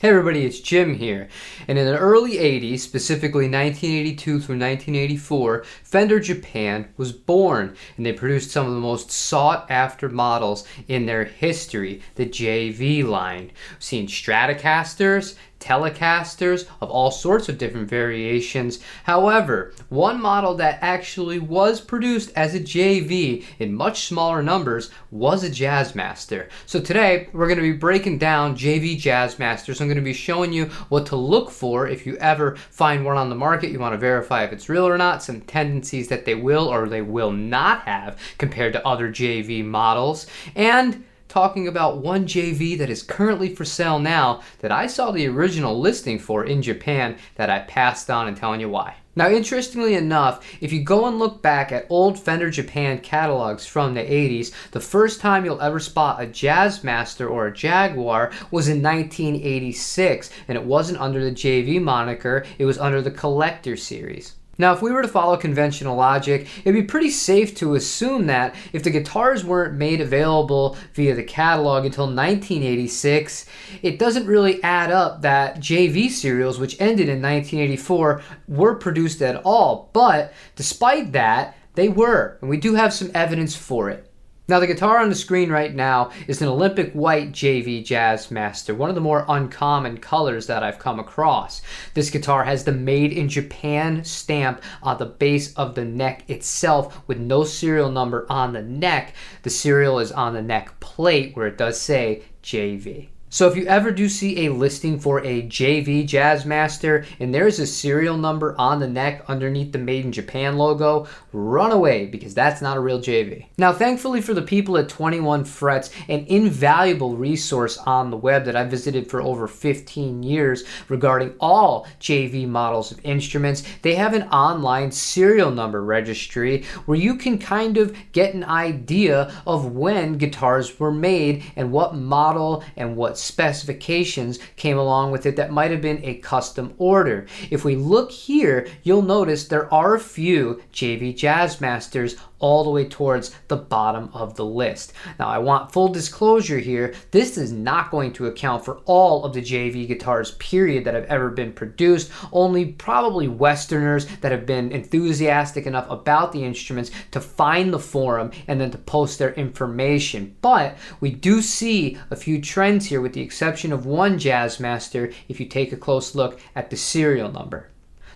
Hey everybody, it's Jim here. And in the early 80s, specifically 1982 through 1984, Fender Japan was born, and they produced some of the most sought after models in their history, the JV line. We've seen Stratocasters, telecasters of all sorts of different variations. However, one model that actually was produced as a JV in much smaller numbers was a Jazzmaster. So today we're going to be breaking down JV Jazzmasters. I'm going to be showing you what to look for if you ever find one on the market. You want to verify if it's real or not, some tendencies that they will or they will not have compared to other JV models, and talking about one JV that is currently for sale now that I saw the original listing for in Japan that I passed on, and telling you why. Now, interestingly enough, if you go and look back at old Fender Japan catalogs from the 80s, the first time you'll ever spot a Jazzmaster or a Jaguar was in 1986, and it wasn't under the JV moniker, it was under the Collector series. Now, if we were to follow conventional logic, it'd be pretty safe to assume that if the guitars weren't made available via the catalog until 1986, it doesn't really add up that JV serials, which ended in 1984, were produced at all. But despite that, they were, and we do have some evidence for it. Now, the guitar on the screen right now is an Olympic white JV Jazzmaster, one of the more uncommon colors that I've come across. This guitar has the Made in Japan stamp on the base of the neck itself with no serial number on the neck. The serial is on the neck plate where it does say JV. So if you ever do see a listing for a JV Jazzmaster and there's a serial number on the neck underneath the Made in Japan logo, run away, because that's not a real JV. Now, thankfully for the people at 21 Frets, an invaluable resource on the web that I visited for over 15 years regarding all JV models of instruments, they have an online serial number registry where you can kind of get an idea of when guitars were made and what model and what specifications came along with it that might have been a custom order. If we look here, you'll notice there are a few JV Jazzmasters all the way towards the bottom of the list. Now, I want full disclosure here. This is not going to account for all of the JV guitars, period, that have ever been produced. Only probably Westerners that have been enthusiastic enough about the instruments to find the forum and then to post their information. But we do see a few trends here, with the exception of one Jazzmaster, if you take a close look at the serial number.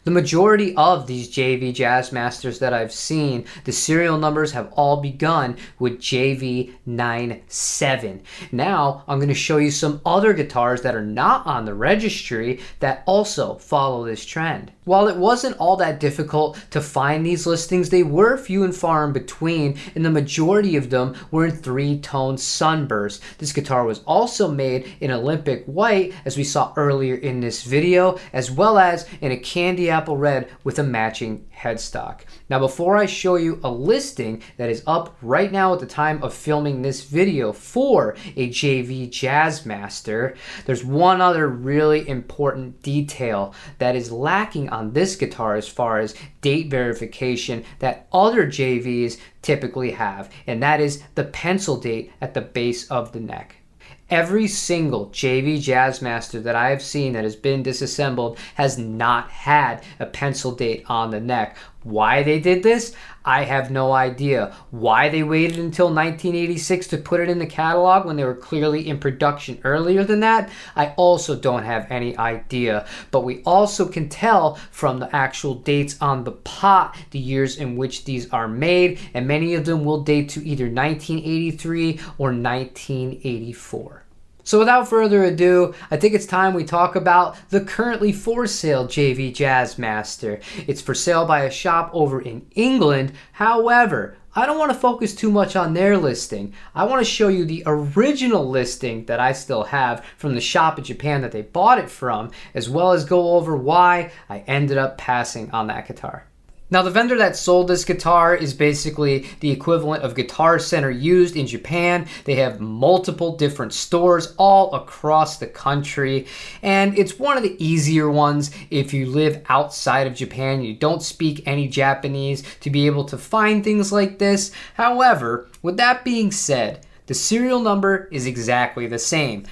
The majority of these JV Jazzmasters that I've seen, the serial numbers have all begun with JV97. Now, I'm going to show you some other guitars that are not on the registry that also follow this trend. While it wasn't all that difficult to find these listings, they were few and far in between, and the majority of them were in three-tone sunburst. This guitar was also made in Olympic white, as we saw earlier in this video, as well as in a candy apple red with a matching headstock. Now, before I show you a listing that is up right now at the time of filming this video for a JV Jazzmaster, there's one other really important detail that is lacking on this guitar as far as date verification that other JVs typically have, and that is the pencil date at the base of the neck. Every single JV Jazzmaster that I have seen that has been disassembled has not had a pencil date on the neck. Why they did this, I have no idea. Why they waited until 1986 to put it in the catalog when they were clearly in production earlier than that, I also don't have any idea. But we also can tell from the actual dates on the pot the years in which these are made, and many of them will date to either 1983 or 1984. So without further ado, I think it's time we talk about the currently for sale JV Jazzmaster. It's for sale by a shop over in England. However, I don't want to focus too much on their listing. I want to show you the original listing that I still have from the shop in Japan that they bought it from, as well as go over why I ended up passing on that guitar. Now, the vendor that sold this guitar is basically the equivalent of Guitar Center used in Japan. They have multiple different stores all across the country, and it's one of the easier ones if you live outside of Japan, you don't speak any Japanese, to be able to find things like this. However, with that being said, the serial number is exactly the same.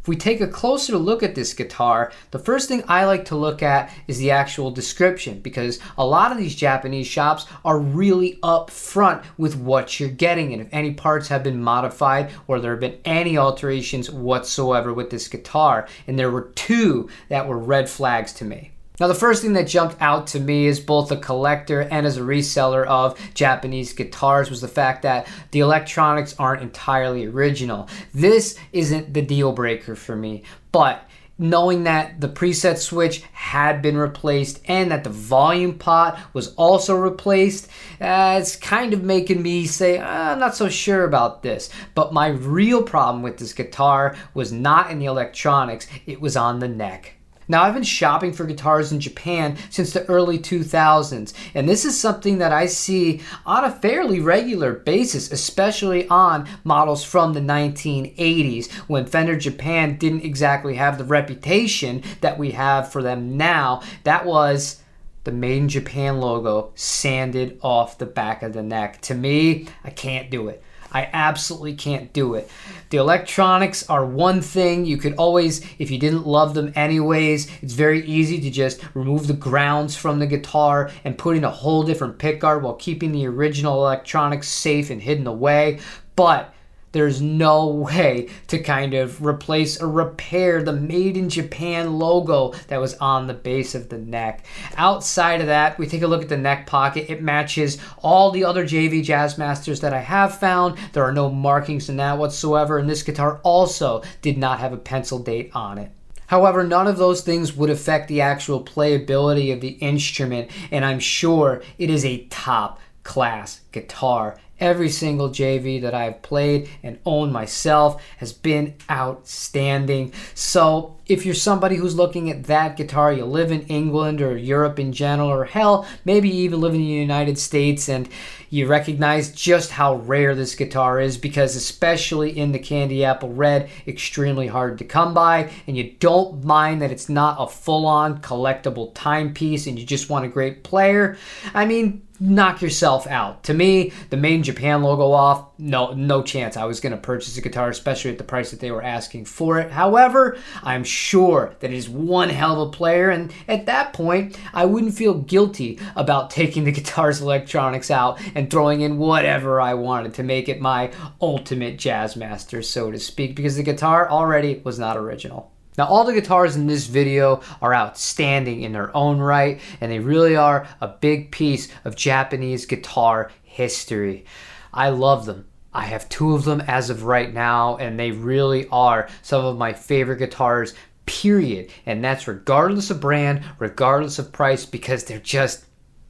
If we take a closer look at this guitar, the first thing I like to look at is the actual description, because a lot of these Japanese shops are really upfront with what you're getting and if any parts have been modified or there have been any alterations whatsoever with this guitar. And there were two that were red flags to me. Now, the first thing that jumped out to me as both a collector and as a reseller of Japanese guitars was the fact that the electronics aren't entirely original. This isn't the deal breaker for me, but knowing that the preset switch had been replaced and that the volume pot was also replaced, it's kind of making me say, I'm not so sure about this. But my real problem with this guitar was not in the electronics, it was on the neck. Now, I've been shopping for guitars in Japan since the early 2000s, and this is something that I see on a fairly regular basis, especially on models from the 1980s, when Fender Japan didn't exactly have the reputation that we have for them now. That was the Made in Japan logo sanded off the back of the neck. To me, I can't do it. I absolutely can't do it. The electronics are one thing. You could always, if you didn't love them anyways, it's very easy to just remove the grounds from the guitar and put in a whole different pickguard while keeping the original electronics safe and hidden away. But there's no way to kind of replace or repair the Made in Japan logo that was on the base of the neck. Outside of that, we take a look at the neck pocket. It matches all the other JV Jazzmasters that I have found. There are no markings in that whatsoever, and this guitar also did not have a pencil date on it. However, none of those things would affect the actual playability of the instrument, and I'm sure it is a top class guitar. Every single JV that I've played and owned myself has been outstanding. So if you're somebody who's looking at that guitar, you live in England or Europe in general, or hell, maybe you even live in the United States, and you recognize just how rare this guitar is, because especially in the candy apple red, extremely hard to come by, and you don't mind that it's not a full-on collectible timepiece and you just want a great player, I mean, knock yourself out. To me, the Made in Japan logo off, no chance I was going to purchase a guitar, especially at the price that they were asking for it. However, I'm sure that it is one hell of a player, and at that point, I wouldn't feel guilty about taking the guitar's electronics out and throwing in whatever I wanted to make it my ultimate Jazzmaster, so to speak, because the guitar already was not original. Now, all the guitars in this video are outstanding in their own right, and they really are a big piece of Japanese guitar history. I love them. I have two of them as of right now, and they really are some of my favorite guitars, period. And that's regardless of brand, regardless of price, because they're just,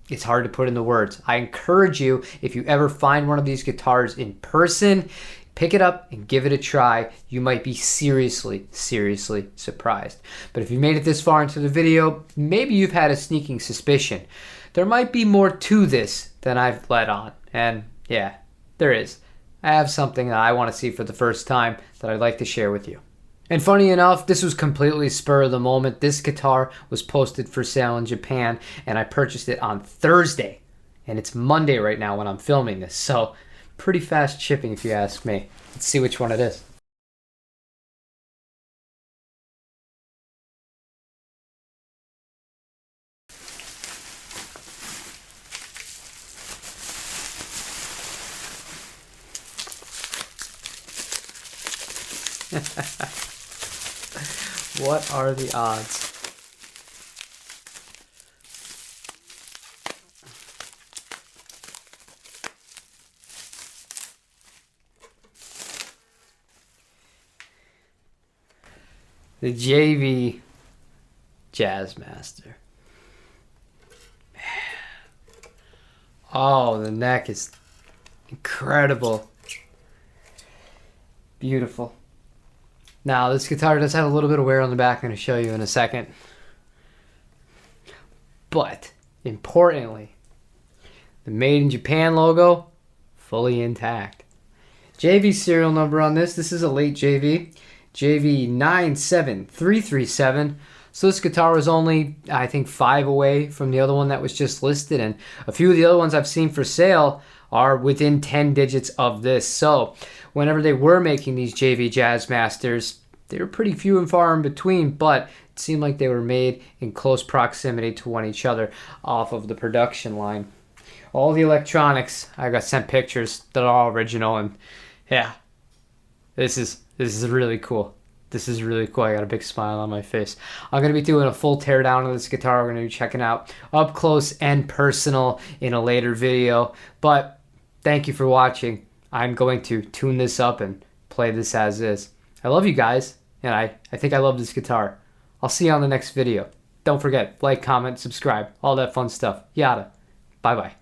it's hard to put into words. I encourage you, if you ever find one of these guitars in person, pick it up and give it a try. You might be seriously surprised. But if you made it this far into the video, maybe you've had a sneaking suspicion. There might be more to this than I've let on. And yeah, there is. I have something that I want to see for the first time that I'd like to share with you. And funny enough, this was completely spur of the moment. This guitar was posted for sale in Japan, and I purchased it on Thursday. And it's Monday right now when I'm filming this. So pretty fast shipping if you ask me. Let's see which one it is. What are the odds? The JV Jazzmaster. Oh, the neck is incredible. Beautiful. Now, this guitar does have a little bit of wear on the back. I'm going to show you in a second. But, importantly, the Made in Japan logo, fully intact. JV serial number on this. This is a late JV. JV 97337. So this guitar was only, I think, 5 away from the other one that was just listed. And a few of the other ones I've seen for sale are within 10 digits of this. So whenever they were making these JV Jazzmasters, they were pretty few and far in between, but it seemed like they were made in close proximity to one each other off of the production line. All the electronics, I got sent pictures. They're all original, and yeah, this is really cool. This is really cool. I got a big smile on my face. I'm going to be doing a full teardown of this guitar. We're going to be checking out up close and personal in a later video. But thank you for watching. I'm going to tune this up and play this as is. I love you guys, and I think I love this guitar. I'll see you on the next video. Don't forget, like, comment, subscribe, all that fun stuff. Yada. Bye-bye.